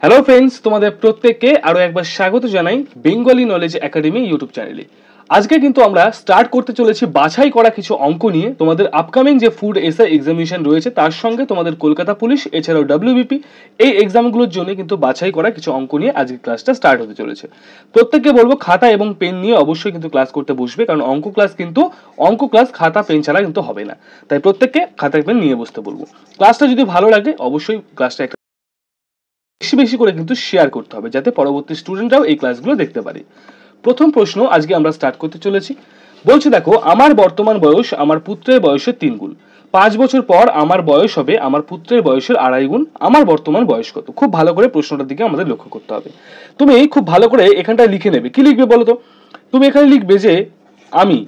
Hello friends, তোমাদের প্রত্যেককে আরো একবার স্বাগত জানাই বেঙ্গলি নলেজ একাডেমি ইউটিউব চ্যানেলে। আজকে কিন্তু আমরা স্টার্ট করতে চলেছি বাছাই করা কিছু অঙ্ক নিয়ে। তোমাদের আপকামিং যে ফুড এসআই এক্সামিনেশন রয়েছে তার সঙ্গে তোমাদের কলকাতা পুলিশ এছাড়াও ডব্লিউবিপি এই এক্সামগুলোর জন্য কিন্তু বাছাই করা কিছু অঙ্ক নিয়ে আজকে ক্লাসটা স্টার্ট হতে চলেছে। প্রত্যেককে বলবো খাতা এবং পেন নিয়ে অবশ্যই কিন্তু ক্লাস করতে বসবে, কারণ অঙ্ক ক্লাস খাতা পেন ছাড়া কিন্তু হবে না। তাই প্রত্যেককে খাতা পেন নিয়ে বসতে বলবো। ক্লাসটা যদি ভালো লাগে অবশ্যই ক্লাসটা বেশি বেশি করে কিন্তু শেয়ার করতে হবে, যাতে পরবর্তী স্টুডেন্টরাও এই ক্লাসগুলো দেখতে পারে। প্রথম প্রশ্ন আজকে আমরা স্টার্ট করতে চলেছি। বলছে দেখো, আমার বর্তমান বয়স আমার পুত্রের বয়সের 3 গুণ। 5 বছর পর আমার বয়স হবে আমার পুত্রের বয়সের 2.5 গুণ। আমার বর্তমান বয়স কত? খুব ভালো করে প্রশ্নটার দিকে আমাদের লক্ষ্য করতে হবে। তুমি খুব ভালো করে এখানটায় লিখে নেবে। কি লিখবে বলো তো? তুমি এখানে লিখবে যে আমি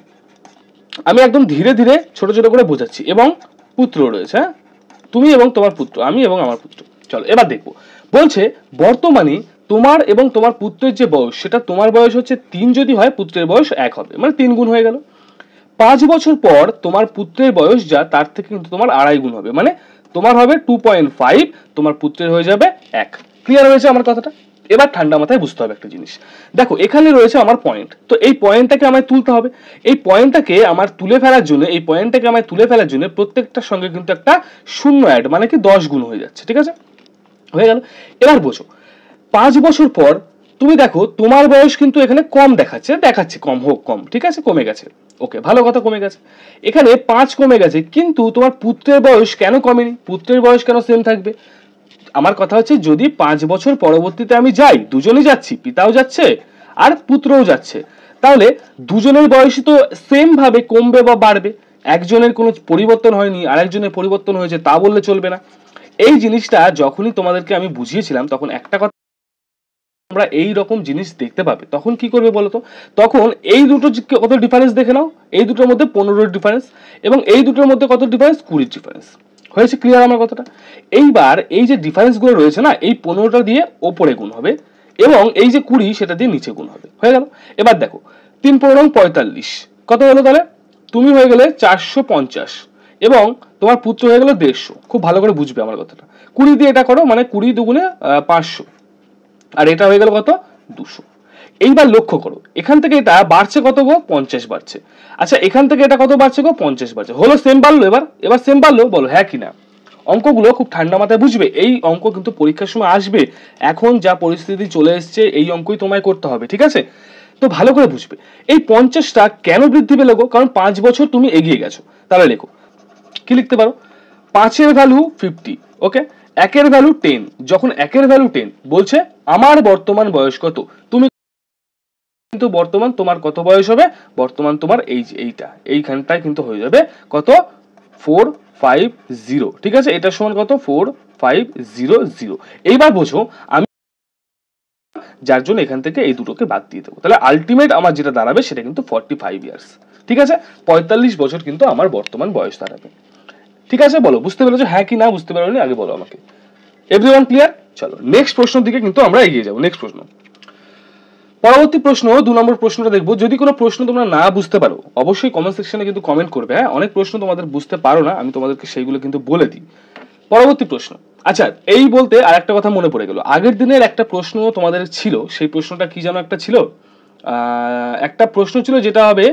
আমি একদম ধীরে ধীরে ছোট ছোট করে বোঝাচ্ছি, এবং পুত্র রয়েছে, হ্যাঁ, তুমি এবং তোমার পুত্র, আমি এবং আমার পুত্র। চলো এবার দেখবো। বলছে বর্তমানে তোমার এবং তোমার পুত্রের যে বয়স, সেটা তোমার বয়স হচ্ছে 3 যদি হয়, পুত্রের বয়স 1 হবে, মানে 3 গুণ হয়ে গেল। 5 বছর পর তোমার পুত্রের বয়স যা, তার থেকে কিন্তু তোমার 2.5 গুণ হবে, মানে তোমার হবে 2.5, তোমার পুত্রের হয়ে যাবে 1। ক্লিয়ার হয়েছে আমার কথাটা? এবার ঠান্ডা মাথায় বুঝতে হবে একটা জিনিস। দেখো এখানে রয়েছে আমার পয়েন্ট, তো এই পয়েন্টটাকে আমায় তুলতে হবে। এই পয়েন্টটাকে তুলে ফেলার জন্য প্রত্যেকটার সঙ্গে কিন্তু একটা শূন্য অ্যাড, মানে কি 10 গুণ হয়ে যাচ্ছে। ঠিক আছে, হয়ে গেল। এবার বোঝো, 5 বছর পর তুমি দেখো তোমার বয়স কিন্তু এখানে কম দেখাচ্ছে কম হোক কম, ঠিক আছে, কমে গেছে। ওকে, ভালো কথা, কমে গেছে। এখানে 5 কমে গেছে, কিন্তু তোমার পুত্রের বয়স কেন কমেনি? পুত্রের বয়স কেন সেম থাকবে? আমার কথা হচ্ছে, যদি 5 বছর পরবর্তীতে আমি যাই, দুজনেই যাচ্ছি, পিতাও যাচ্ছে আর পুত্রও যাচ্ছে, তাহলে দুজনের বয়সই তো সেম ভাবে কমবে বা বাড়বে। একজনের কোনো পরিবর্তন হয়নি, আরেকজনের পরিবর্তন হয়েছে, তা বললে চলবে না। এই জিনিসটা যখনই তোমাদেরকে আমি বুঝিয়েছিলাম, তখন একটা কথা আমরা এই রকম জিনিস দেখতে পাবে, তখন কি করবে বলতো? তখন এই দুটো কত ডিফারেন্স দেখে নাও। এই দুটোর মধ্যে 15 ডিফারেন্স, এবং এই দুটোর মধ্যে কত ডিফারেন্স? 20 ডিফারেন্স। হয়েছে ক্লিয়ার আমার কথাটা? এইবার এই যে ডিফারেন্স গুলো রয়েছে না, এই 15টা দিয়ে ওপরে গুণ হবে, এবং এই যে 20 সেটা দিয়ে নিচে গুণ হবে। হয়ে গেল। এবার দেখো 3 15 45, কত হলো তাহলে? তুমি হয়ে গেলে 450, এবং তোমার পুত্র হয়ে গেল 150। খুব ভালো করে বুঝবে আমার কথাটা। 20 দিয়ে এটা করো, মানে 20 দুগুণে 500, আর এটা হয়ে গেল কত? 200। এইবার লক্ষ্য করো, এখান থেকে এটা বাড়ছে কত গো? 50 বাড়ছে। আচ্ছা, এখান থেকে এটা কত বাড়ছে গো? 50 বাড়ছে। হলো সেম বাড়লো? এবার সেম বাড়লো? বলো হ্যাঁ কি না। অঙ্কগুলো খুব ঠান্ডা মাথায় বুঝবে। এই অঙ্ক কিন্তু পরীক্ষার সময় আসবে। এখন যা পরিস্থিতি চলে এসছে, এই অঙ্কই তোমায় করতে হবে, ঠিক আছে? তো ভালো করে বুঝবে। এই 50টা কেন বৃদ্ধি পেল গো? কারণ 5 বছর তুমি এগিয়ে গেছো। তাহলে লেখো, কি লিখতে পারো? 5-এর ভ্যালু 50, ওকে, 1-এর ভ্যালু 10। যখন 1-এর ভ্যালু 10 বলছে আমার বর্তমান বয়স কত, তুমি কিন্তু বর্তমান তোমার কত বয়স হবে? বর্তমান তোমার এইখানটায় কিন্তু হয়ে যাবে কত? 450। ঠিক আছে, এটা সমান কত? 4500। এইবার বোঝো, আমি যার জন্য এখান থেকে এই দুটোকে বাদ দিয়ে দেবো, তাহলে আলটিমেট আমার যেটা দাঁড়াবে সেটা কিন্তু 45 ইয়ার্স। ঠিক আছে, 45 বছর কিন্তু আমার বর্তমান বয়স দাঁড়াবে। ঠিক আছে, বলো বুঝতে পেরেছো? হ্যাঁ কি না বুঝতে পারোনি আগে বলো আমাকে। Everyone clear? চলো নেক্সট প্রশ্নের দিকে কিন্তু আমরা এগিয়ে যাবো। নেক্সট প্রশ্ন, পরবর্তী প্রশ্ন 2 নম্বর প্রশ্নটা দেখবো। যদি কোনো প্রশ্ন তোমরা না বুঝতে পারো অবশ্যই কমেন্ট সেকশনে কিন্তু কমেন্ট করবে। হ্যাঁ, অনেক প্রশ্ন তোমাদের বুঝতে পারো না, আমি তোমাদেরকে সেইগুলো কিন্তু বলে দিই। পরবর্তী প্রশ্ন, আচ্ছা এই বলতে আর একটা কথা মনে পড়ে গেল, আগের দিনের একটা প্রশ্ন তোমাদের ছিল, সেই প্রশ্নটা কি যেন একটা ছিল, একটা প্রশ্ন ছিল যেটা হবে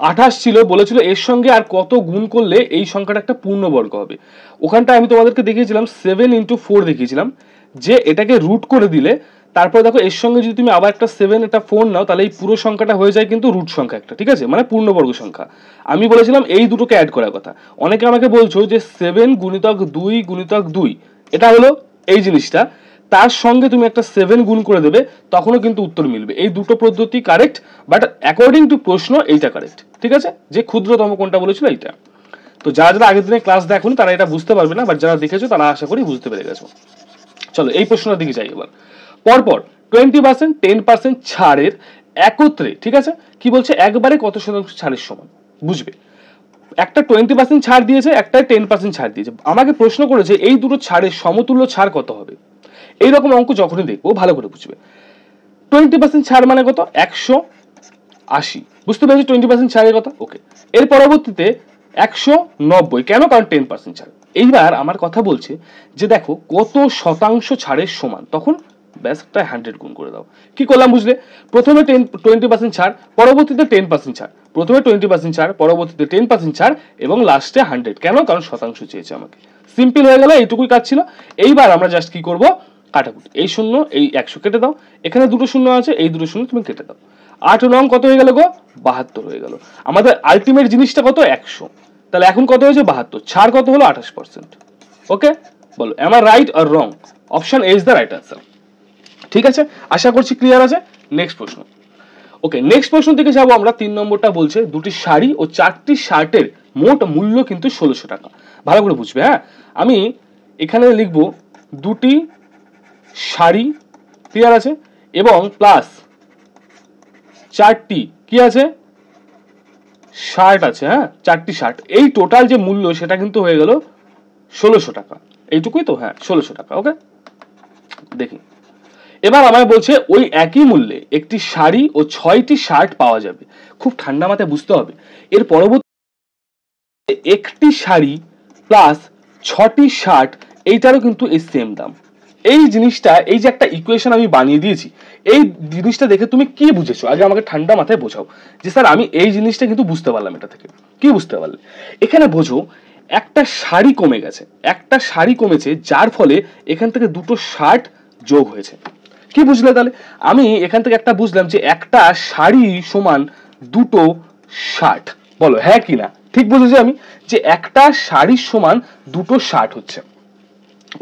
28 ছিল, বলেছিল এর সঙ্গে আর কত গুণ করলে এই সংখ্যাটা একটা পূর্ণবর্গ হবে। ওখানটা আমি তোমাদেরকে দেখিয়েছিলাম 7 × 4 দেখিয়েছিলাম, যে এটাকে রুট করে দিলে, তারপরে দেখো এর সঙ্গে যদি তুমি আবার একটা 7 একটা 4 নাও, তাহলে এই পুরো সংখ্যাটা হয়ে যায় কিন্তু রুট সংখ্যা একটা, ঠিক আছে, মানে পূর্ণবর্গ সংখ্যা। আমি বলেছিলাম এই দুটোকে অ্যাড করার কথা। অনেকে আমাকে বলছো যে 7 × 2 × 2, এটা হলো এই জিনিসটা, তার সঙ্গে তুমি একটা 7 গুণ করে দেবে, তখনও কিন্তু উত্তর মিলবে। এই দুটো পদ্ধতি কারেক্ট, বাট অ্যাকর্ডিং টু প্রশ্ন এইটা কারেক্ট। ঠিক আছে, যে ক্ষুদ্রতম কোনটা বলেছিল এইটা। তো যারা যারা আগের দিনে ক্লাস দেখুন তারা এটা বুঝতে পারবে না, বাট যারা দেখেছো তারা আশা করি বুঝতে পেরে গেছো। চলো এই প্রশ্নটার দিকে যাই এবার। পরপর 20%, 10% ছাড়ের একত্রে, ঠিক আছে, কি বলছে, একবারে কত শতাংশ ছাড়ের সমান? বুঝবে, একটা 20% ছাড় দিয়েছে, একটা 10% ছাড় দিয়েছে। আমাকে প্রশ্ন করেছে এই দুটো ছাড়ের সমতুল্য ছাড় কত হবে। এইরকম অঙ্ক যখনই দেখবো ভালো করে বুঝবে। 20% ছাড় মানে কত? 180। বুঝতে পেরেছি 20% ছাড়ের কথা? ওকে। এর পরবর্তীতে 190, কেন? কারণ 10% ছাড়। এইবার আমার কথা বলছে যে দেখো কত শতাংশ ছাড়ের সমান, তখন ব্যাস একটা 100 গুণ করে দাও। কি করলাম বুঝলে? প্রথমে 20% ছাড়, পরবর্তীতে 10% ছাড়, প্রথমে 20% ছাড়, পরবর্তীতে 10% ছাড় এবং লাস্টে 100। কেন? কারণ শতাংশ চেয়েছে আমাকে। সিম্পল হয়ে গেল, এইটুকুই কাজ ছিল। এইবার আমরা জাস্ট কি করব, কাটাকুটি। এই শূন্য এই 100 কেটে দাও, এখানে দুটো শূন্য আছে, এই দুটো শূন্য তুমি কেটে দাও। 8 নং কত হয়ে গেল গো? 72 হয়ে গেল। আমাদের আলটিমেট জিনিসটা কত? 100। তাহলে এখন কত হয়েছে? 72। ছাড় কত হলো? 28%। ওকে, বলো am I right or wrong? Option A is the right answer. ঠিক আছে, আশা করছি ক্লিয়ার আছে। নেক্সট প্রশ্ন। ওকে, নেক্সট প্রশ্ন থেকে যাবো আমরা। 3 নম্বরটা বলছে দুটি শাড়ি ও 4টি শার্টের মোট মূল্য কিন্তু 1600 টাকা। ভালো করে বুঝবে, হ্যাঁ। আমি এখানে লিখবো দুটি শাড়ি, ক্লিয়ার আছে, এবং প্লাস 4টি কি আছে? শার্ট আছে, হ্যাঁ, 4টি শার্ট। এই টোটাল যে মূল্য সেটা কিন্তু হয়ে গেল 1600 টাকা। এইটুকুই তো? হ্যাঁ, 1600 টাকা। ওকে, দেখি এবার আমায় বলছে ওই একই মূল্যে একটি শাড়ি ও 6টি শার্ট পাওয়া যাবে। খুব ঠান্ডা মাথায় বুঝতে হবে। এর পরবর্তী একটি শাড়ি প্লাস 6টি শার্ট, এইটারও কিন্তু এই সেম দাম। এই জিনিসটা, এই যে একটা ইকুয়েশন আমি বানিয়ে দিয়েছি, এই জিনিসটা দেখে তুমি কি বুঝেছো আগে আমাকে ঠান্ডা মাথায় বোঝাও। যে স্যার আমি এই জিনিসটা কিন্তু বুঝতে পারলাম। এটা থেকে কি বুঝতে পারলে? এখানে বোঝো একটা শাড়ি কমে গেছে, একটা শাড়ি কমেছে, যার ফলে এখান থেকে দুটো শার্ট যোগ হয়েছে। কি বুঝলে তাহলে? আমি এখান থেকে একটা বুঝলাম যে একটা শাড়ি সমান দুটো শার্ট। বলো হ্যাঁ কি না? ঠিক বুঝেছি আমি যে একটা শাড়ির সমান দুটো শার্ট হচ্ছে।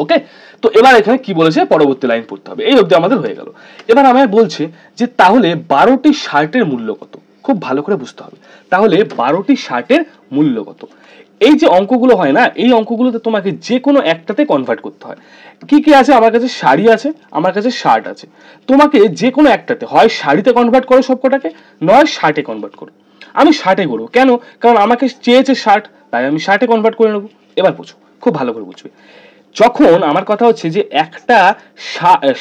ওকে, তো এবার এখানে কি বলেছে? পরবর্তী লাইন পড়তে হবে। এই অবধি আমাদের হয়ে গেল। এবার আমায় বলছে যে তাহলে 12টি শার্টের মূল্য কত? খুব ভালো করে বুঝতে হবে। তাহলে 12টি শার্টের মূল্য কত? এই যে অঙ্কগুলো হয় না, এই অঙ্কগুলোতে তোমাকে যে কোনো একটাতে কনভার্ট করতে হয়। কি কি আছে? আমার কাছে শাড়ি আছে, আমার কাছে শার্ট আছে। তোমাকে যে কোনো একটাতে হয় শাড়িতে কনভার্ট করো সবকটাকে, নয় শার্টে কনভার্ট করো। আমি শার্টে করবো। কেন? কারণ আমাকে চেয়েছে শার্ট, তাই আমি শার্টে কনভার্ট করে নেবো। এবার বুঝো, খুব ভালো করে বুঝবে। যখন আমার কথা হচ্ছে যে একটা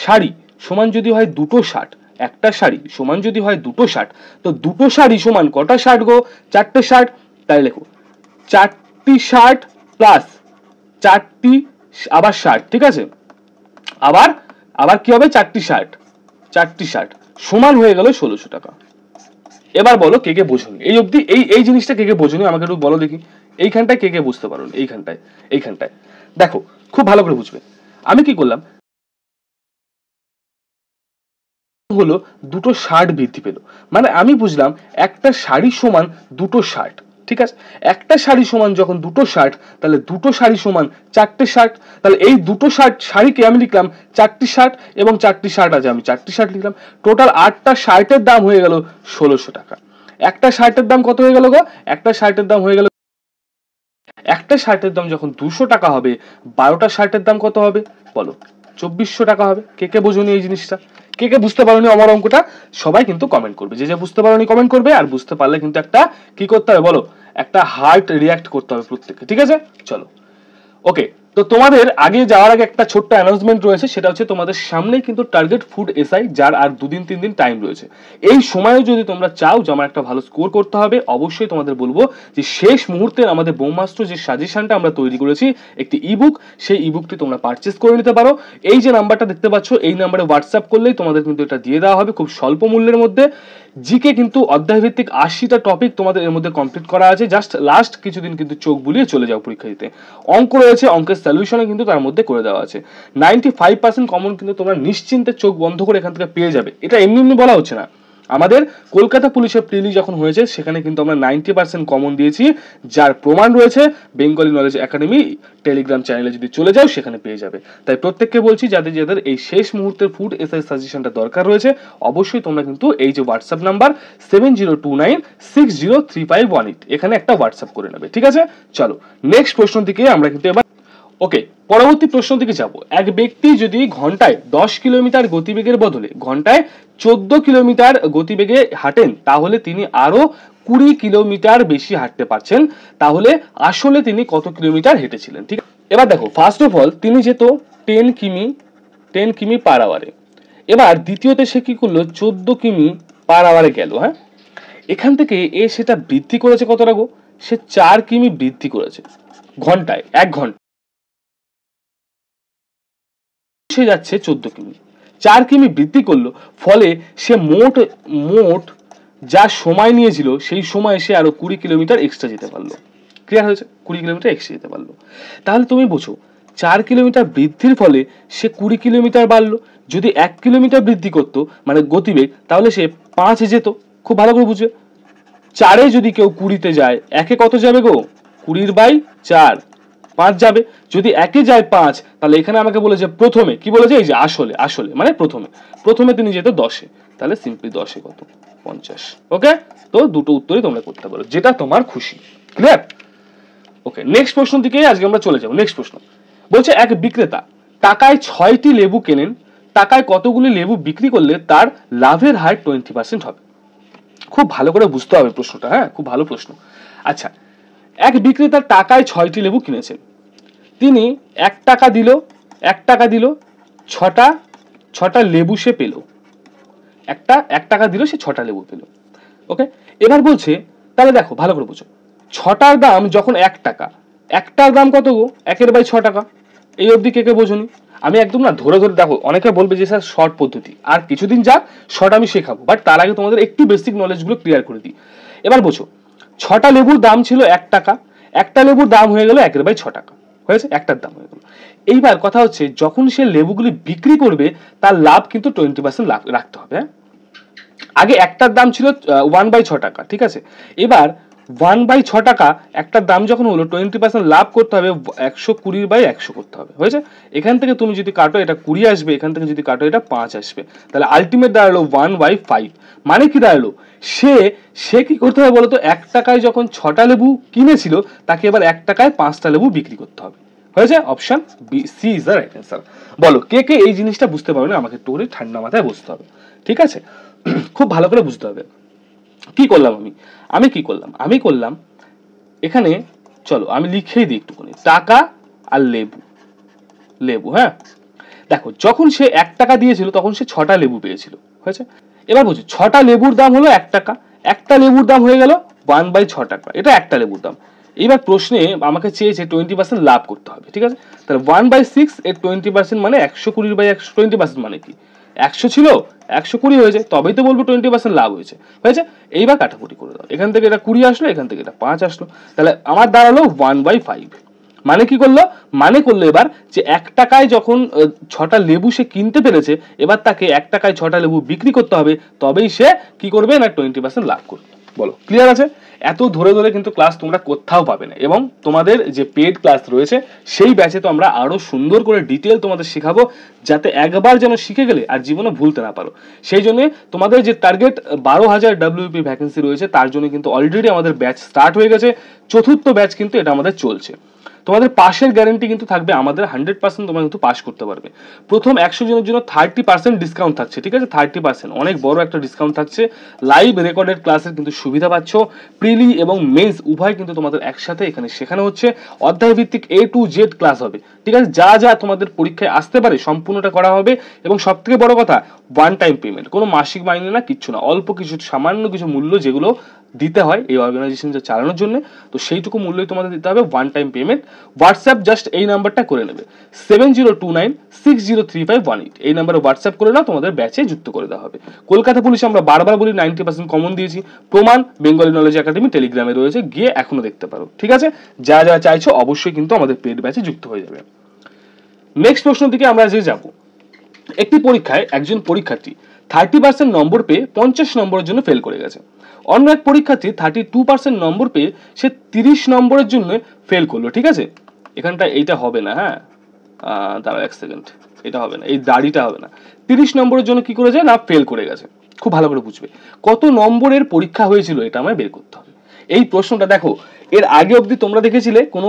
শাড়ি সমান যদি হয় দুটো শার্ট, একটা শাড়ি সমান যদি হয় দুটো শার্ট, তো দুটো শাড়ি সমান কটা শার্ট গো? 4টে শার্ট। তাই লেখো 4টি শার্ট প্লাস 4টি আবার শার্ট। ঠিক আছে, আবার আবার কি হবে? 4টি শার্ট, 4টি শার্ট সমান হয়ে গেল 1600 টাকা। এবার বলো কে কে বোঝনি এই অবধি? এই জিনিসটা কে কে বোঝনি আমাকে একটু বলো দেখি। এইখানটায় কে কে বুঝতে পারো? এইখানটায় দেখো, খুব ভালো করে বুঝবে। আমি কি করলাম হলো দুটো শার্ট বৃদ্ধি পেল, মানে আমি বুঝলাম একটা শাড়ি সমান দুটো শার্ট। ঠিক আছে, একটা শাড়ি সমান যখন দুটো শার্ট, তাহলে দুটো শাড়ি সমান 4টে শার্ট। তাহলে এই দুটো শাড়িকে আমি লিখলাম 4টি শার্ট, এবং 4টি শার্ট আছে, আমি 4টি শার্ট লিখলাম। টোটাল 8টা শার্টের দাম হয়ে গেল 1600 টাকা। একটা শার্টের দাম কত হয়ে গেল গো? একটা শার্টের দাম হয়ে গেল, একটা শার্টের দাম যখন 200 টাকা হবে, 12টা শার্টের দাম কত হবে বলো? 2400 টাকা হবে। কে কে বোঝনি এই জিনিসটা? কে কে বুঝতে পারোনি আমার অঙ্কটা? সবাই কিন্তু কমেন্ট করবে। যে যে বুঝতে পারোনি কমেন্ট করবে, আর বুঝতে পারলে কিন্তু একটা কি করতে হবে বলো? একটা হার্ট রিয়াক্ট করতে হবে প্রত্যেককে। ঠিক আছে, চলো। ওকে, তো তোমাদের আগে যাওয়ার আগে একটা ছোট্ট অ্যানাউন্সমেন্ট রয়েছে। সেটা হচ্ছে তোমাদের সামনেই কিন্তু টার্গেট ফুড এসআই, যার আর 2-3 দিন টাইম রয়েছে। এই সময়ে যদি তোমরা চাও যে আমার একটা ভালো স্কোর করতে হবে, অবশ্যই তোমাদের বলবো যে শেষ মুহূর্তে আমাদের ব্রহ্মাস্ত্র যে সাজেশনটা আমরা তৈরি করেছি, একটি ইবুক, সেই ইবুকটি তোমরা পারচেস করে নিতে পারো। এই যে নাম্বারটা দেখতে পাচ্ছ, এই নাম্বারে হোয়াটসঅ্যাপ করলেই তোমাদের কিন্তু এটা দিয়ে দেওয়া হবে খুব স্বল্প মূল্যের মধ্যে। জিকে কিন্তু অধ্যায়ভিত্তিক 80টা টপিক তোমাদের এর মধ্যে কমপ্লিট করা আছে। জাস্ট লাস্ট কিছুদিন কিন্তু চোখ বুলিয়ে চলে যাও পরীক্ষা দিতে। অঙ্ক রয়েছে, অঙ্কের সলিউশনে কিন্তু তার মধ্যে করে দেওয়া আছে। 95% কমন কিন্তু তোমরা নিশ্চিন্তে চোখ বন্ধ করে এখান থেকে পেয়ে যাবে। এটা এমনি এমনি বলা হচ্ছে না। আমাদের কলকাতা পুলিশের প্রিলি যখন হয়েছে, সেখানে কিন্তু আমরা 90% কমন দিয়েছি, যার প্রমাণ রয়েছে বেঙ্গলি নলেজ একাডেমি টেলিগ্রাম চ্যানেলে যদি চলে যাও সেখানে পেয়ে যাবে। তাই প্রত্যেককে বলছি, যাদের যাদের এই শেষ মুহূর্তের ফুড এসআই সাজেশনটা দরকার রয়েছে, অবশ্যই তোমরা কিন্তু এই যে হোয়াটসঅ্যাপ নাম্বার 7029603518, এখানে একটা হোয়াটসঅ্যাপ করে নেবে। ঠিক আছে, চলো নেক্সট প্রশ্ন দিকে আমরা কিন্তু এবার। ওকে, পরবর্তী প্রশ্ন দিকে যাব। এক ব্যক্তি যদি ঘন্টায় 10 কিলোমিটার গতিবেগের বদলে ঘন্টায় 14 কিলোমিটার গতিবেগে হাঁটেন, তাহলে তিনি আরো 20 কিলোমিটার বেশি হাঁটতে পারছেন। তাহলে আসলে তিনি কত কিলোমিটার হেঁটেছিলেন? ঠিক, এবার দেখো, ফার্স্ট অফ অল তিনি যেত 10 কিমি পার আওয়ারে। এবার দ্বিতীয়তে সে কি করলো? 14 কিমি পার আওয়ারে গেল। হ্যাঁ, এখান থেকে এ সেটা বৃদ্ধি করেছে কতটা গো? সে 4 কিমি বৃদ্ধি করেছে ঘন্টায়, 1 ঘন্টা। সে যাচ্ছে 14 কিমি, 4 কিমি বৃদ্ধি করলো, ফলে সে মোট যা সময় নিয়েছিল সেই সময় সে আরো 20 কিলোমিটার এক্সট্রা যেতে পারলো। ক্লিয়ার হয়েছে? 20 কিলোমিটার এক্সট্রা যেতে পারলো। তাহলে তুমি বোঝো 4 কিলোমিটার বৃদ্ধির ফলে সে 20 কিলোমিটার বাড়লো। যদি 1 কিলোমিটার বৃদ্ধি করতো মানে গতিবেগ, তাহলে সে 5 যেত। খুব ভালো করে বুঝবে, 4-এ যদি কেউ 20-তে যায়, 1-এ কত যাবে গো? 20/4, 5 যাবে। যদি 1-এ যায় 5, তাহলে এখানে আমাকে বলেছে প্রথমে, কি বলেছে? এই যে আসলে মানে প্রথমে তিনি যেত 10-এ, তাহলে সিম্পলি 10-এ কত? 50। ওকে, তো দুটো উত্তরই তোমরা করতে পারো, যেটা তোমার খুশি। ক্লিয়ার? ওকে, নেক্সট প্রশ্ন দিকে আজকে আমরা চলে যাবো। নেক্সট প্রশ্ন বলছে, এক বিক্রেতা টাকায় 6টি লেবু কেনেন, টাকায় কতগুলি লেবু বিক্রি করলে তার লাভের হার 20% হবে? খুব ভালো করে বুঝতে হবে প্রশ্নটা, হ্যাঁ, খুব ভালো প্রশ্ন। আচ্ছা, এক বিক্রেতা টাকায় 6টি লেবু কিনেছেন, তিনি 1 টাকা দিল, 6টা লেবু সে পেল। 1 টাকা দিল, সে 6টা লেবু পেল। ওকে, এবার বলছে, তাহলে দেখো ভালো করে বুঝো, 6টার দাম যখন 1 টাকা, 1টার দাম কত গো? 1/6 টাকা। এই অবধি কে কে বোঝনি? আমি একদম না ধরে দেখো, অনেকে বলবে যে স্যার শর্ট পদ্ধতি, আর কিছুদিন যাক শর্ট আমি শেখাবো, বাট তার আগে তোমাদের একটু বেসিক নলেজগুলো ক্লিয়ার করে দিই। এবার বোঝো, 6টা লেবুর দাম ছিল 1 টাকা, একটা লেবুর দাম হয়ে গেল 1/6 টাকা, হয়েছে? একটার দাম হয়ে গেল। এইবার কথা হচ্ছে, যখন সে লেবুগুলি বিক্রি করবে তার লাভ কিন্তু 20% রাখতে হবে। হ্যাঁ, আগে একটার দাম ছিল 1/6 টাকা, ঠিক আছে? এবার 1/6 টাকা একটার দাম যখন হলো, 20% লাভ করতে হবে, 120/100 করতে হবে। হয়েছে? এখান থেকে তুমি যদি কাটো, এটা 20 আসবে, এখান থেকে যদি কাটো, এটা 5 আসবে, তাহলে আলটিমেট দাঁড়ালো 1/5। মানে কি দাঁড়ালো? সে কি করতে হবে বলতো? 1 টাকায় যখন 6টা লেবু কিনেছিল, তাকে এবার 1 টাকায় 5টা লেবু বিক্রি করতে হবে। হয়েছে? Option B, C is the right answer. বলো কে কে এই জিনিসটা বুঝতে পারবে না? আমাকে একটু করে ঠান্ডা মাথায় বুঝতে হবে, ঠিক আছে? খুব ভালো করে বুঝতে হবে। কি করলাম আমি করলাম এখানে, চলো আমি লিখেই দিই একটুখানি, টাকা আর লেবু। হ্যাঁ, দেখো, যখন সে 1 টাকা দিয়েছিল তখন সে 6টা লেবু পেয়েছিল। হয়েছে? এবার বুঝো, 6টা লেবুর দাম হলো 1 টাকা, একটা লেবুর দাম হয়ে গেল 1/6 টাকা, এটা একটা লেবুর দাম। এইবার প্রশ্নে আমাকে চেয়েছে 20% লাভ করতে হবে, ঠিক আছে? তাহলে 1/6 এর 20% মানে 120/100, 20% মানে কি? 100 ছিল, 120 হয়েছে, তবেই তো বলবো 20% লাভ হয়েছে। হয়েছে? এইবার কাটাকুটি করে দাও, এখান থেকে এটা 20 আসলো, এখান থেকে এটা 5 আসলো, তাহলে আমার দাঁড়ালো 1/5। মানে কি করলো? মানে করলো এবার যে 1 টাকায় যখন 6টা লেবু সে কিনতে পেরেছে, এবার তাকে 1 টাকায় 6টা লেবু বিক্রি করতে হবে, তবেই সে কি করবে না 20% লাভ করবে। বলো ক্লিয়ার আছে? এত ধরে কিন্তু ক্লাস তোমরা কোথাও পাবে না, এবং তোমাদের যে পেড ক্লাস রয়েছে সেই ব্যাচে তো আমরা আরো সুন্দর করে ডিটেল তোমাদের শেখাবো, যাতে একবার যেন শিখে গেলে আর জীবনে ভুলতে না পারো। সেই জন্য তোমাদের যে টার্গেট 12,000 WP ভ্যাকেন্সি রয়েছে, তার জন্য কিন্তু অলরেডি আমাদের ব্যাচ স্টার্ট হয়ে গেছে। 4র্থ ব্যাচ কিন্তু এটা আমাদের চলছে। তোমাদের পাশের গ্যারান্টি কিন্তু থাকবে আমাদের, 100% তোমরা কিন্তু পাস করতে পারবে। প্রথম 100 জনের জন্য 30% ডিসকাউন্ট থাকছে, ঠিক আছে? 30% অনেক বড় একটা ডিসকাউন্ট থাকছে। লাইভ রেকর্ডেড ক্লাসের কিন্তু সুবিধা পাচ্ছ। প্রিলি এবং মেন্স উভয় কিন্তু তোমাদের একসাথে এখানে শেখানো হচ্ছে। অধ্যায় ভিত্তিক A to Z ক্লাস হবে, ঠিক আছে? যা যা তোমাদের পরীক্ষায় আসতে পারে সম্পূর্ণটা করা হবে, এবং সবথেকে বড় কথা, ওয়ান টাইম পেমেন্ট, কোনো মাসিক মাইনে না, কিচ্ছু না, অল্প কিছু সামান্য কিছু মূল্য যেগুলো দিতে হয় এই অর্গানাইজেশন চালানোর জন্য, তো সেইটুকু মূল্যই তোমাদের দিতে হবে, one time payment. WhatsApp just এই নাম্বারটা করে নেবে, 7029603518, এই নাম্বারে হোয়াটসঅ্যাপ করে নাও, তোমাদের ব্যাচে যুক্ত করে দেওয়া হবে। কলকাতা পুলিশে আমরা বারবার বলি 90% কমন দিয়েছি, প্রমাণ বেঙ্গলি নলেজ একাডেমি টেলিগ্রামে রয়েছে, গিয়ে এখনো দেখতে পারো, ঠিক আছে? যা যা চাইছো অবশ্যই কিন্তু আমাদের পেড ব্যাচে যুক্ত হয়ে যাবে। নেক্সট প্রশ্ন দিকে আমরা যে যাব, একটি পরীক্ষায় একজন পরীক্ষার্থী 30% নম্বর পেয়ে 50 নম্বরের জন্য ফেল করে গেছে। অন্য এক পরীক্ষার্থী 32% নম্বর পেয়ে সে 30 নম্বরের জন্য ফেল করলো, ঠিক আছে? এখানটা এইটা হবে না, হ্যাঁ, দাঁড়াও 1 সেকেন্ড, এটা হবে না, এই দাড়িটা হবে না। 30 নম্বরের জন্য কি করেছে না ফেল করে গেছে। খুব ভালো করে বুঝবে, কত নম্বরের পরীক্ষা হয়েছিল এটা আমায় বের করতে হবে। এই প্রশ্নটা দেখো, এর আগে অবধি তোমরা দেখেছিলে কোনো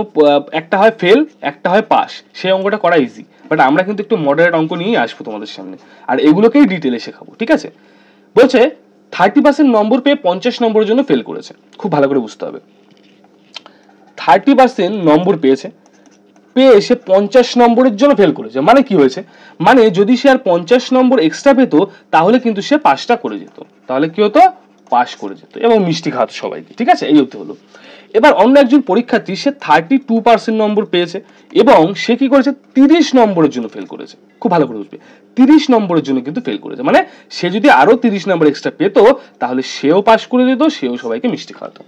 একটা হয় ফেল, একটা হয় পাস, সেই অঙ্কটা করা ইজি, বাট আমরা কিন্তু একটু মডারেট অঙ্ক নিয়েই আসবো তোমাদের সামনে, আর এগুলোকেই ডিটেলে শেখাবো, ঠিক আছে? বলছে 30% নম্বর পেয়ে 50 নম্বরের জন্য ফেল করেছে। খুব ভালো করে বুঝতে হবে, 30% নম্বর পেয়ে সে 50 নম্বরের জন্য ফেল করেছে, মানে কি হয়েছে? মানে যদি সে আর 50 নম্বর এক্সট্রা পেত, তাহলে কিন্তু সে পাসটা করে যেত, তাহলে কি হতো? পাস করে যেত, এবং মিষ্টি খাওয়াতো সবাইকে, ঠিক আছে? এই অবধি হলো। এবার অন্য একজন পরীক্ষার্থী সে 32% নম্বর পেয়েছে এবং সে কি করেছে 30 নম্বরের জন্য ফেল করেছে। খুব ভালো করে বুঝবে, 30 নম্বরের জন্য কিন্তু ফেল করেছে, মানে সে যদি আরো 30 নম্বর এক্সট্রা পেতো তাহলে সেও পাস করে দিত, সেও সবাইকে মিষ্টি খাওয়াতো।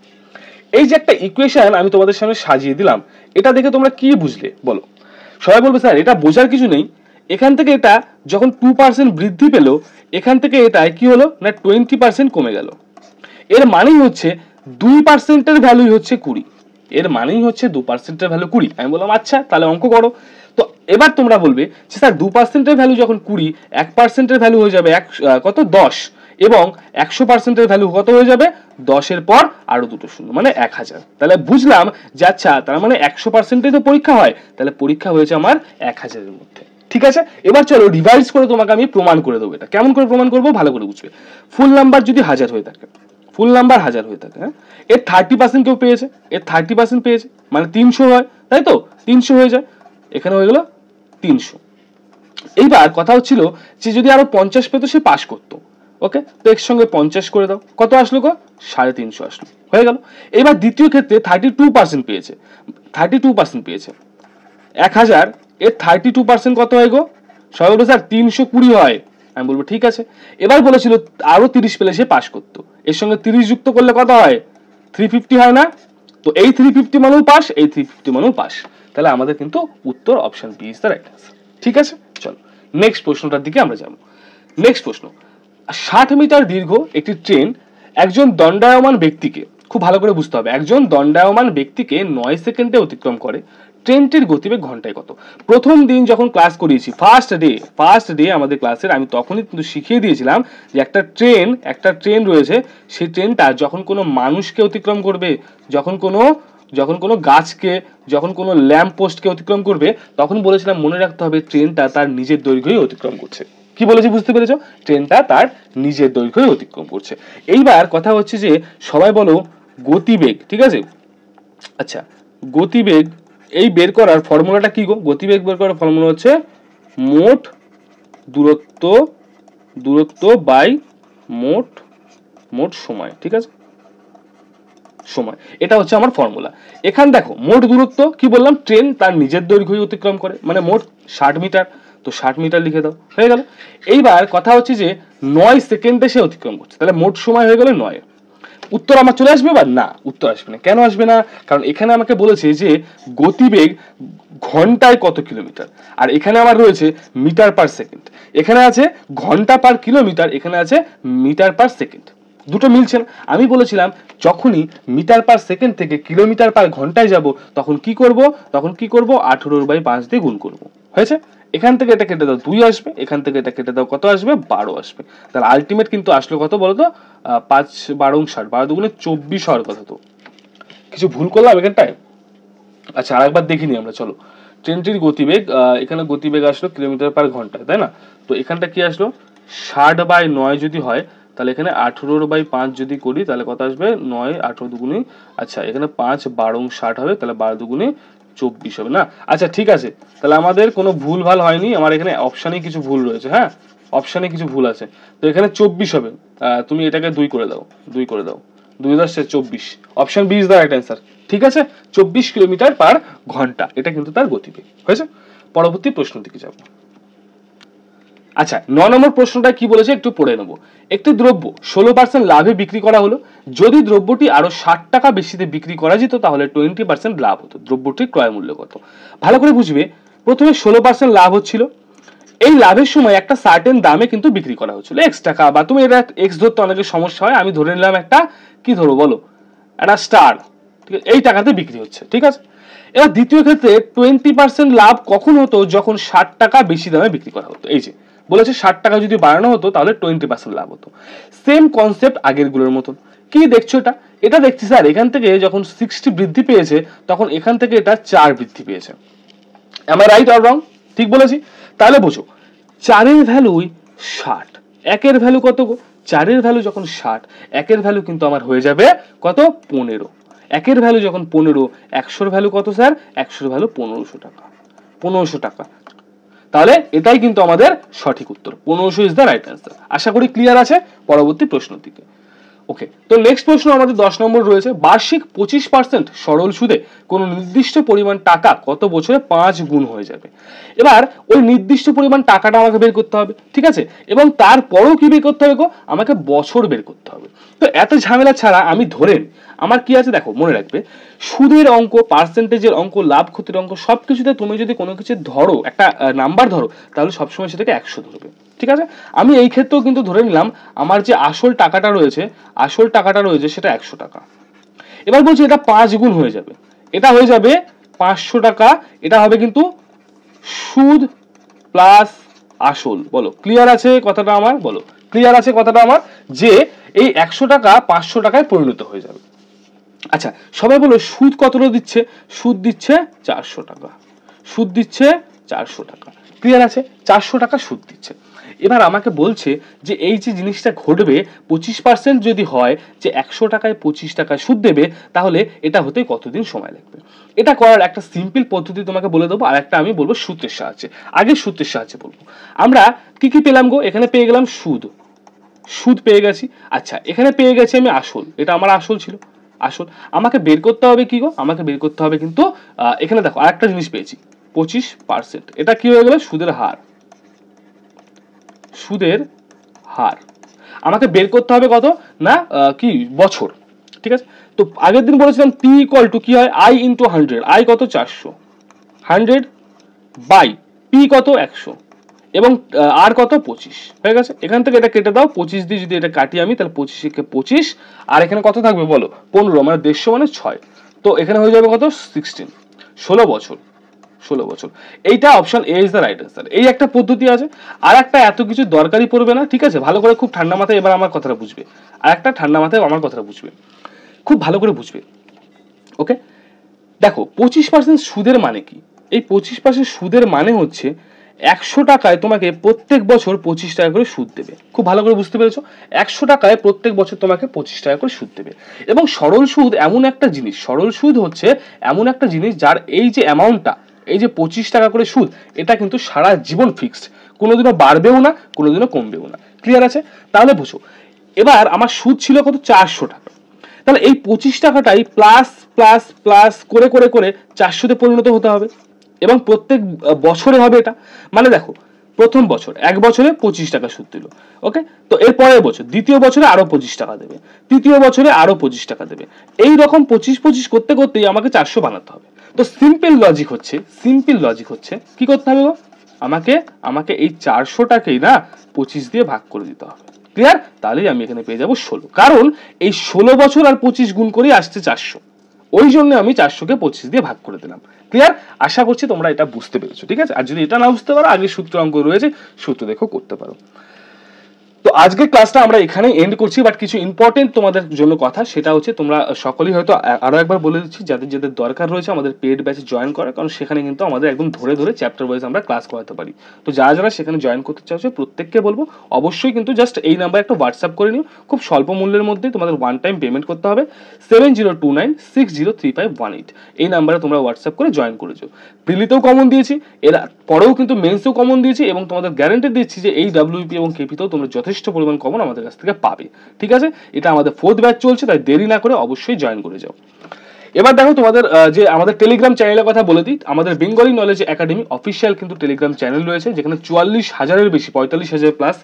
এই যে একটা ইকুয়েশন আমি তোমাদের সামনে সাজিয়ে দিলাম, এটা দেখে তোমরা কি বুঝলে বলো? সবাই বলবে স্যার এটা বোঝার কিছু নেই, এখান থেকে এটা যখন 2% বৃদ্ধি পেল, এখান থেকে এটা কি হলো না 20% কমে গেল। এর মানেই হচ্ছে 2%-এর ভ্যালুই হচ্ছে 20, এর মানেই হচ্ছে 2%-এর ভ্যালু 20। আমি বললাম আচ্ছা তাহলে অঙ্ক করো। তো এবার তোমরা বলবে যে স্যার 2%-এর ভ্যালু যখন 20, 1%-এর ভ্যালু হয়ে যাবে কত 10, এবং 100%-এর ভ্যালু কত হয়ে যাবে 10-এর পর আরো দুটো শূন্য মানে 1000। তাহলে বুঝলাম যে আচ্ছা তার মানে 100%-এই তো পরীক্ষা হয়, তাহলে পরীক্ষা হয়েছে আমার 1000-এর মধ্যে। ঠিক আছে, এবার চলো রিভাইজ করে তোমাকে আমি প্রমাণ করে দেবো। এটা কেমন করে প্রমাণ করবো ভালো করে বুঝবে। ফুল নাম্বার যদি 1000 হয়ে থাকে, ফুল নাম্বার 1000 হয়ে থাকে, হ্যাঁ, এর 30% কেউ পেয়েছে, এর 30% পেয়েছে মানে 300 হয়, তাই তো 300 হয়ে যায়, এখানে হয়ে গেল 300। এইবার কথা হচ্ছিল যে যদি আরো 50 পেতো সে পাস করতো। ওকে, তো এর সঙ্গে 50 করে দাও, কত আসলো গো 350 আসলো, হয়ে গেল। এবার দ্বিতীয় ক্ষেত্রে 32% পেয়েছে, 32% পেয়েছে 1000, এর 32% কত হয় গো? সবাই বলবো স্যার 320 হয়। আমি বলবো ঠিক আছে। এবার বলেছিল আরো 30 পেলে সে পাস করতো, এর সঙ্গে 30 যুক্ত করলে কত হয় 350 হয় না? তো এই 350 মানেও পাস, এই 350 মানেও পাস, তাহলে আমাদের কিন্তু উত্তর option B is the right answer. ঠিক আছে, চলো নেক্সট প্রশ্নটার দিকে আমরা যাব। নেক্সট প্রশ্ন, 60 মিটার দীর্ঘ একটি ট্রেন একজন দণ্ডায়মান ব্যক্তিকে, খুব ভালো করে বুঝতে হবে, একজন দণ্ডায়মান ব্যক্তিকে 9 সেকেন্ডে অতিক্রম করে, ট্রেনটির গতিবেগ ঘন্টায় কত? প্রথম দিন যখন ক্লাস করিয়েছি, ফার্স্ট ডে আমাদের ক্লাসের, আমি তখনই কিন্তু শিখিয়ে দিয়েছিলাম যে একটা ট্রেন রয়েছে, সেই ট্রেনটা যখন কোনো মানুষকে অতিক্রম করবে, যখন কোনো গাছকে, যখন কোনো ল্যাম্প পোস্টকে অতিক্রম করবে, তখন বলেছিলাম মনে রাখতে হবে ট্রেনটা তার নিজের দৈর্ঘ্যই অতিক্রম করছে। কি বলেছি বুঝতে পেরেছো? ট্রেনটা তার নিজের দৈর্ঘ্যই অতিক্রম করছে। এইবার কথা হচ্ছে যে সবাই বলো গতিবেগ, ঠিক আছে? আচ্ছা, গতিবেগ এই বের করার ফর্মুলাটা কি গো? গতিবেগ বের করার ফর্মুলা হচ্ছে মোট দূরত্ব বাই মোট সময়। ঠিক আছে, সময়, এটা হচ্ছে আমার ফর্মুলা। এখান দেখো মোট দূরত্ব কি বললাম, ট্রেন তার নিজের দৈর্ঘ্যই অতিক্রম করে, মানে মোট 60 মিটার, তো 60 মিটার লিখে দাও, হয়ে গেল। এইবার কথা হচ্ছে যে 9 সেকেন্ডে সে অতিক্রম করছে, তাহলে মোট সময় হয়ে গেল 9। উত্তর আমার চলে আসবে বা না? উত্তর আসবে না। কেন আসবে না? কারণ এখানে আমাকে বলেছে যে গতিবেগ ঘন্টায় কত কিলোমিটার, আর এখানে আমার রয়েছে মিটার পার সেকেন্ড। এখানে আছে ঘন্টা পার কিলোমিটার, এখানে আছে মিটার পার সেকেন্ড, দুটো মিলছে না। আমি বলেছিলাম যখনই মিটার পার সেকেন্ড থেকে কিলোমিটার পার ঘন্টায় যাব তখন কি করব 18/5 দিয়ে গুণ করব, হয়েছে। এখান থেকে এটা কেটে দাও 2 আসবে, এখান থেকে এটা কেটে দাও কত আসবে 12 আসবে। তাহলে আলটিমেট কিন্তু আসলো কত বলো তো, 5 12 60, 12 দুগুণে 24 হওয়ার কথা। তো কিছু ভুল করলাম এখানটায়? আচ্ছা আরেকবার দেখিনি আমরা, চলো। ট্রেনটির গতিবেগ, এখানে গতিবেগ আসলো কিলোমিটার পার ঘন্টায়, তাই না? তো এখানটা কি আসলো 60/9 যদি হয়, তাহলে এখানে 18/5 যদি করি তাহলে কত আসবে 9 18 দুগুণে, আচ্ছা এখানে 5 12 60 হবে, তাহলে 12 দুগুণে 24 হবে না? আচ্ছা ঠিক আছে, তাহলে আমাদের কোনো ভুল ভাল হয়নি, আমার এখানে অপশানে কিছু ভুল রয়েছে, হ্যাঁ অপশানে কিছু ভুল আছে। তো এখানে 24 হবে, তুমি এটাকে 2 করে দাও, 2 করে দাও, 2 × 24, option B is the right answer. ঠিক আছে, 24 কিলোমিটার পার ঘন্টা, এটা কিন্তু তার গতিবেগ হয়েছে। পরবর্তী প্রশ্ন দিকে যাব। আচ্ছা 9 নম্বর প্রশ্নটা কি বলেছে একটু পড়ে নেব। একটি দ্রব্য 16% লাভে বিক্রি করা হলো, যদি দ্রব্যটি আরো 60 টাকা বেশিতে বিক্রি করা যেত তাহলে 20% লাভ হতো, দ্রব্যটির ক্রয় মূল্য কত? ভালো করে বুঝবে, প্রথমে 16% লাভ হচ্ছিল, এই লাভের সময় একটা সার্টেন দামে কিন্তু বিক্রি করা হচ্ছিল, x টাকা, বা তুমি এটা x ধরতে অনেকের সমস্যা হয়, আমি ধরে নিলাম একটা কি ধরবো বলো, একটা স্টার, ঠিক আছে, এই টাকাতে বিক্রি হচ্ছে, ঠিক আছে। এবার দ্বিতীয় ক্ষেত্রে 20% লাভ কখন হতো, যখন 60 টাকা বেশি দামে বিক্রি করা হতো। এই যে বলেছে 60 টাকা যদি বাড়ানো হতো তাহলে 20% লাভ হতো। সেম কনসেপ্ট আগের গুলোর মতন। কি দেখছো এটা? এটা দেখছি স্যার এখান থেকে যখন 60 বৃদ্ধি পেয়েছে তখন এখান থেকে এটা 4 বৃদ্ধি পেয়েছে। am I right or wrong? ঠিক বলেছি? তাহলে বোঝো 4 এর ভ্যালুই 60, 1 এর ভ্যালু কত গো? 4 এর ভ্যালু যখন 60, 1 এর ভ্যালু কিন্তু আমার হয়ে যাবে কত 15, 1 এর ভ্যালু যখন 15, 100 এর ভ্যালু কত স্যার? 100 এর ভ্যালু 1500 টাকা, 1500 টাকা। তাহলে এটাই কিন্তু আমাদের সঠিক উত্তর, 1500 ইজ দ্য রাইট অ্যান্সার। আশা করি ক্লিয়ার আছে। পরবর্তী প্রশ্ন দিকে ওকে, তো নেক্সট প্রশ্ন আমাদের 10 নম্বর রয়েছে, বার্ষিক 25% সরল সুদে কোনো নির্দিষ্ট পরিমাণ টাকা কত বছরে 5 গুণ হয়ে যাবে। এবার ওই নির্দিষ্ট পরিমাণ টাকাটা আমাকে বের করতে হবে, ঠিক আছে, এবং তারপরেও কি বের করতে হবে গো, আমাকে বছর বের করতে হবে। তো এত ঝামেলা ছাড়া আমি ধরে নিই আমার কি আছে, দেখো মনে রাখবে সুদের অঙ্ক, পার্সেন্টেজের অঙ্ক, লাভ ক্ষতির অঙ্ক সবকিছুতে তুমি যদি কোনো কিছু ধরো, একটা নাম্বার ধরো, তাহলে সবসময় সেটাকে 100 ধরবে, ঠিক আছে। আমি এই ক্ষেত্রেও কিন্তু ধরে নিলাম আমার যে আসল টাকাটা রয়েছে সেটা 100 টাকা। এবার বলছি এটা 5 গুণ হয়ে যাবে, এটা হয়ে যাবে 500 টাকা। এটা হবে কিন্তু সুদ প্লাস আসল। বলো ক্লিয়ার আছে কথাটা আমার, বলো ক্লিয়ার আছে কথাটা আমার, যে এই 100 টাকা 500 টাকায় পরিণত হয়ে যাবে। আচ্ছা সবাই বলো সুদ কতটা দিচ্ছে, সুদ দিচ্ছে 400 টাকা, সুদ দিচ্ছে 400 টাকা। ক্লিয়ার আছে, 400 টাকা সুদ দিচ্ছে। এবার আমাকে বলছে যে এই যে জিনিসটা ঘটবে 25% যদি হয়, যে 100 টাকায় 25 টাকা সুদ দেবে, তাহলে এটা হতে কতদিন সময় লাগবে। এটা করার একটা সিম্পল পদ্ধতি তোমাকে বলে দেবো, আর একটা আমি বলবো সূত্রের সাহায্যে। আগে সূত্রের সাহায্যে বলবো। আমরা কি কি পেলাম গো, এখানে পেয়ে গেলাম সুদ, সুদ পেয়ে গেছি। আচ্ছা এখানে পেয়ে গেছি আমি আসল, এটা আমার আসল ছিল, আসল। আমাকে বের করতে হবে কি গো, আমাকে বের করতে হবে কিন্তু এখানে দেখো আরেকটা জিনিস পেয়েছি 25%, এটা কি হয়ে গেল, সুদের হার, সুদের হার। আমাকে বের করতে হবে কত না, কি বছর, ঠিক আছে। তো আগের দিন বলেছিলাম পি ইকুয়াল টু কি হয়, আই ইন্টু 100, আই কত 400, 100 বাই পি কত 100, এবং আর কত 25 হয়ে গেছে। এখান থেকে এটা কেটে দাও, 25 দিয়ে যদি এটা কাটি আমি, তাহলে 25 কে 25, আর এখানে কত থাকবে বলো 15, মানে 150 মানে 6, তো এখানে হয়ে যাবে কত 16, 16 বছর, 16 বছর। এইটা option A is the right answer. এই একটা পদ্ধতি আছে, আর একটা এত কিছু দরকারই পড়বে না, ঠিক আছে। ভালো করে খুব ঠান্ডা মাথায় এবার আমার কথাটা বুঝবে, আর একটা ঠান্ডা মাথায় আমার কথাটা বুঝবে, খুব ভালো করে বুঝবে। ওকে দেখো 25% সুদের মানে কি, এই 25% সুদের মানে হচ্ছে 100 টাকায় তোমাকে প্রত্যেক বছর 25 টাকা করে সুদ দেবে। খুব ভালো করে বুঝতে পেরেছো, 100 টাকায় প্রত্যেক বছর তোমাকে 25 টাকা করে সুদ দেবে। এবং সরল সুদ এমন একটা জিনিস, সরল সুদ হচ্ছে এমন একটা জিনিস যার এই যে অ্যামাউন্টটা, এই যে 25 টাকা করে সুদ, এটা কিন্তু সারা জীবন ফিক্সড, কোনোদিনও বাড়বেও না, কোনোদিনও কমবেও না। ক্লিয়ার আছে, তাহলে বুঝো। এবার আমার সুদ ছিল কত 400 টাকা, তাহলে এই 25 টাকাটাই প্লাস প্লাস প্লাস করে করে করে 400-তে পরিণত হতে হবে, এবং প্রত্যেক বছরে হবে এটা। মানে দেখো প্রথম বছর, এক বছরে 25 টাকা সুদ দিল, ওকে, তো এর পরের বছর দ্বিতীয় বছরে আরো 25 টাকা দেবে, তৃতীয় বছরে আরো 25 টাকা দেবে, এই রকম 25 করতে করতেই আমাকে 400 বানাতে হবে। তো সিম্পল লজিক হচ্ছে কি করতে হবে, আমাকে আমাকে এই 400টাকেই না 25 দিয়ে ভাগ করে দিতে হবে। ক্লিয়ার, তাহলেই আমি এখানে পেয়ে যাবো 16, কারণ এই 16 বছর আর 25 গুণ করে আসছে 400, ওই জন্য আমি 400কে 25 দিয়ে ভাগ করে দিলাম। ক্লিয়ার, আশা করছি তোমরা এটা বুঝতে পেরেছো, ঠিক আছে। আর যদি এটা না বুঝতে পারো, আগে সূত্র অঙ্ক রয়েছে, সূত্র দেখো করতে পারো। তো আজকের ক্লাসটা আমরা এখানে এন্ড করছি, বাট কিছু ইম্পর্টেন্ট তোমাদের জন্য কথা, সেটা হচ্ছে তোমরা সকলেই হয়তো, আরো একবার বলে দিচ্ছি, যাদের যাদের দরকার রয়েছে আমাদের পেড ব্যাচে জয়েন করা, কারণ সেখানে কিন্তু আমাদের একদম ধরে ধরে চ্যাপ্টার ওয়াইজ আমরা ক্লাস করাতে পারি। তো যারা যারা সেখানে জয়েন করতে চাইছো প্রত্যেককে বলবো অবশ্যই কিন্তু জাস্ট এই নাম্বারে একটা হোয়াটসঅ্যাপ করে নিও, খুব স্বল্প মূল্যের মধ্যে তোমাদের ওয়ান টাইম পেমেন্ট করতে হবে, 7029603518, এই নাম্বারে তোমরা হোয়াটসঅ্যাপ করে জয়েন করেছো। প্রিলিতেও কমন দিয়েছি, এর পরেও কিন্তু মেন্সেও কমন দিয়েছি, এবং তোমাদের গ্যারান্টি দিচ্ছি যে এই ডাব্লিউপি এবং কেপিতেও তোমরা যথেষ্ট পরিমাণ কমন আমাদের কাছ থেকে পাবে, ঠিক আছে। এটা আমাদের 4th ব্যাচ চলছে, তাই দেরি না করে অবশ্যই জয়েন করে যাও। এবার দেখো তোমাদের যে আমাদের টেলিগ্রাম চ্যানেলের কথা বলে দিই, আমাদের বেঙ্গলি নলেজ একাডেমি অফিসিয়াল কিন্তু টেলিগ্রাম চ্যানেল রয়েছে, যেখানে 44,000-এর বেশি, 45,000 প্লাস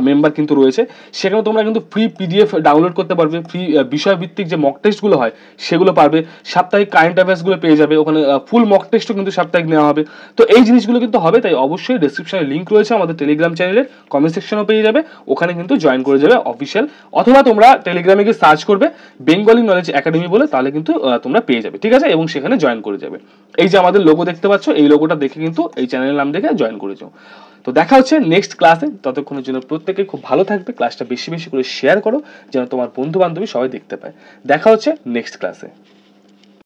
মেম্বার কিন্তু রয়েছে। সেখানে তোমরা কিন্তু ফ্রি পিডিএফ ডাউনলোড করতে পারবে, ফ্রি বিষয়ভিত্তিক যে মক টেস্টগুলো হয় সেগুলো পারবে, সাপ্তাহিক কারেন্ট অ্যাফেয়ার্সগুলো পেয়ে যাবে, ওখানে ফুল মক টেস্টও কিন্তু সাপ্তাহিক নেওয়া হবে। তো এই জিনিসগুলো কিন্তু হবে, তাই অবশ্যই ডেসক্রিপশনে লিঙ্ক রয়েছে আমাদের টেলিগ্রাম চ্যানেলের, কমেন্ট সেকশনও পেয়ে যাবে, ওখানে কিন্তু জয়েন করে যাবে অফিসিয়াল, অথবা তোমরা টেলিগ্রামে গিয়ে সার্চ করবে বেঙ্গলি নলেজ একাডেমি বলে, তাহলে কিন্তু তোমরা পেয়ে যাবে, ঠিক আছে, এবং সেখানে জয়েন করে যাবে। এই যে আমাদের লোগো দেখতে পাচ্ছ, এই লোগোটা দেখে কিন্তু এই চ্যানেলের নাম দেখে জয়েন করে যাও। তো দেখা হচ্ছে নেক্সট ক্লাসে, ততক্ষণের জন্য প্রত্যেকে খুব ভালো থাকবে, ক্লাসটা বেশি বেশি করে শেয়ার করো যেন তোমার বন্ধু বান্ধবী সবাই দেখতে পায়। দেখা হচ্ছে নেক্সট ক্লাসে।